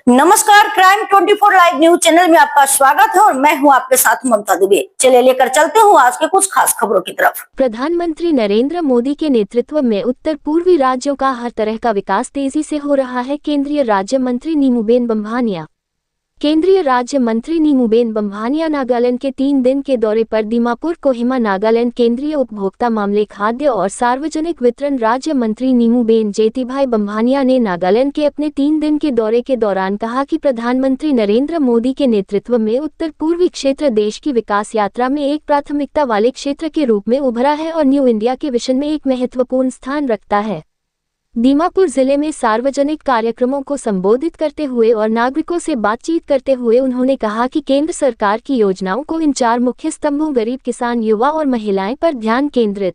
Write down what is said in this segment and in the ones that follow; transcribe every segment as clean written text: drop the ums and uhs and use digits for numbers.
नमस्कार, crime 24 live news channel में आपका स्वागत है और मैं हूं आपके साथ ममता दुबे। चलिए लेकर चलते हूं आज के कुछ खास खबरों की तरफ। प्रधानमंत्री नरेंद्र मोदी के नेतृत्व में उत्तर पूर्वी राज्यों का हर तरह का विकास तेजी से हो रहा है। केंद्रीय राज्य मंत्री नीमूबेन बम्भानिया नागालैंड के 3 दिन के दौरे पर दीमापुर कोहिमा नागालैंड केंद्रीय उपभोक्ता मामले, खाद्य और सार्वजनिक वितरण राज्य मंत्री नीमूबेन जेतीभाई बम्भानिया ने नागालैंड के अपने 3 दिन के दौरे के दौरान कहा कि प्रधानमंत्री नरेंद्र मोदी के नेतृत्व में उत्तर पूर्वी क्षेत्र देश की विकास यात्रा में एक प्राथमिकता वाले क्षेत्र के रूप में उभरा है और न्यू इंडिया के विजन में एक महत्वपूर्ण स्थान रखता है। दीमापुर जिले में सार्वजनिक कार्यक्रमों को संबोधित करते हुए और नागरिकों से बातचीत करते हुए उन्होंने कहा कि केंद्र सरकार की योजनाओं को इन 4 मुख्य स्तंभों गरीब किसान, युवा और महिलाएं पर ध्यान केंद्रित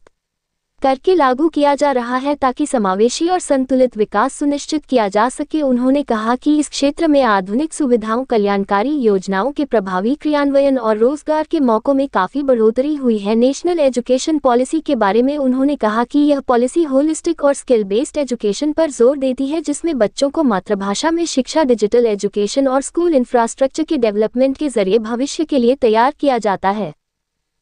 करके लागू किया जा रहा है ताकि समावेशी और संतुलित विकास सुनिश्चित किया जा सके। उन्होंने कहा कि इस क्षेत्र में आधुनिक सुविधाओं, कल्याणकारी योजनाओं के प्रभावी क्रियान्वयन और रोजगार के मौकों में काफी बढ़ोतरी हुई है। नेशनल एजुकेशन पॉलिसी के बारे में उन्होंने कहा कि यह पॉलिसी होलिस्टिक और स्किल बेस्ड एजुकेशन पर जोर देती है, जिसमें बच्चों को मातृभाषा में शिक्षा, डिजिटल एजुकेशन और स्कूल इंफ्रास्ट्रक्चर के डेवलपमेंट के जरिए भविष्य के लिए तैयार किया जाता है।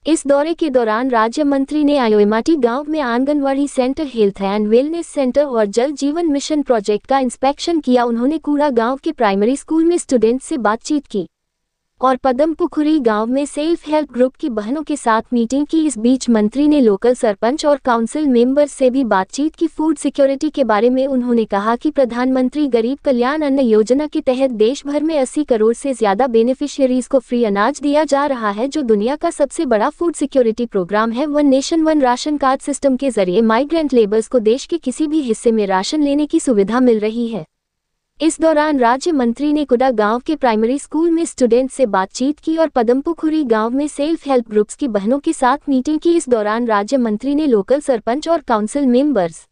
इस दौरे के दौरान राज्य मंत्री ने आयोमाटी गांव में anganwadi centre, health and wellness centre और जल जीवन मिशन प्रोजेक्ट का इंस्पेक्शन किया। उन्होंने कूड़ा गांव के प्राइमरी स्कूल में स्टूडेंट्स से बातचीत की और पदमपुखुरी गांव में सेल्फ हेल्प ग्रुप की बहनों के साथ मीटिंग की। इस बीच मंत्री ने लोकल सरपंच और काउंसिल मेंबर्स से भी बातचीत की। फूड सिक्योरिटी के बारे में उन्होंने कहा कि प्रधानमंत्री गरीब कल्याण अन्न योजना के तहत देश भर में 80 करोड़ से ज्यादा बेनिफिशियरीज को फ्री अनाज दिया जा रहा है, जो दुनिया का सबसे बड़ा फूड सिक्योरिटी प्रोग्राम है। One nation one ration card system के जरिए माइग्रेंट लेबर्स को देश के किसी भी हिस्से में राशन लेने की सुविधा मिल रही है। इस दौरान राज्य मंत्री ने कुडा गांव के प्राइमरी स्कूल में स्टूडेंट से बातचीत की और पदमपुखुरी गांव में सेल्फ हेल्प ग्रुप्स की बहनों के साथ मीटिंग की। इस दौरान राज्य मंत्री ने लोकल सरपंच और काउंसिल मेंबर्स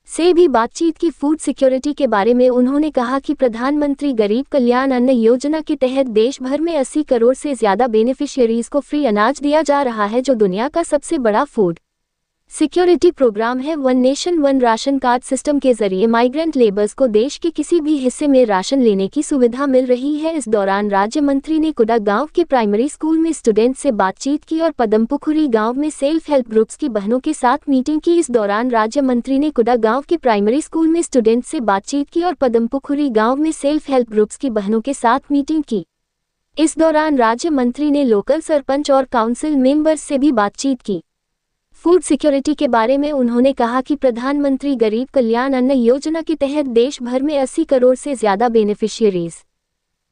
से भी बातचीत की। फूड सिक्योरिटी के बारे में उन्होंने कहा कि प्रधानमंत्री गरीब कल्याण अन्न योजना के तहत देश भर में 80 करोड़ से ज्यादा बेनिफिशियरीज को फ्री अनाज दिया जा रहा है, जो दुनिया का सबसे बड़ा फूड सिक्योरिटी प्रोग्राम है। One nation one ration card system के जरिए माइग्रेंट लेबर्स को देश के किसी भी हिस्से में राशन लेने की सुविधा मिल रही है। इस दौरान राज्य मंत्री ने कुडा गांव के प्राइमरी स्कूल में स्टूडेंट से बातचीत की और पदमपुखुरी गांव में सेल्फ हेल्प ग्रुप्स की बहनों के साथ मीटिंग की। इस दौरान राज्य मंत्री ने कुडा गांव के प्राइमरी स्कूल में स्टूडेंट से बातचीत की और पदमपुखुरी गांव में सेल्फ हेल्प ग्रुप्स की बहनों के साथ मीटिंग की। इस दौरान राज्य मंत्री ने लोकल सरपंच और काउंसिल मेंबर्स से भी बातचीत की। फूड सिक्योरिटी के बारे में उन्होंने कहा कि प्रधानमंत्री गरीब कल्याण अन्न योजना के तहत देश भर में 80 करोड़ से ज्यादा बेनिफिशियरीज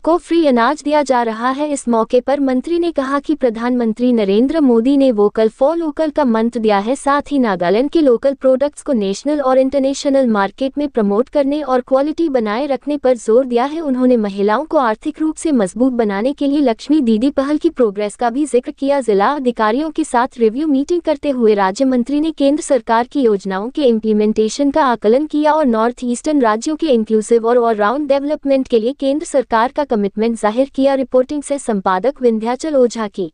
को फ्री अनाज दिया जा रहा है। इस मौके पर मंत्री ने कहा कि प्रधानमंत्री नरेंद्र मोदी ने वोकल फॉर लोकल का मंत्र दिया है, साथ ही नागालैंड के लोकल प्रोडक्ट्स को नेशनल और इंटरनेशनल मार्केट में प्रमोट करने और क्वालिटी बनाए रखने पर जोर दिया है। उन्होंने महिलाओं को आर्थिक रूप से मजबूत बनाने के लिए लक्ष्मी दीदी पहल की प्रोग्रेस का भी जिक्र किया। जिला अधिकारियों के साथ रिव्यू मीटिंग करते हुए राज्य मंत्री ने केंद्र सरकार की योजनाओं के इम्प्लीमेंटेशन का आकलन किया और नॉर्थ ईस्टर्न राज्यों के इंक्लूसिव और ऑलराउंड डेवलपमेंट के लिए केंद्र सरकार का कमिटमेंट जाहिर किया। रिपोर्टिंग से संपादक विंध्याचल ओझा की।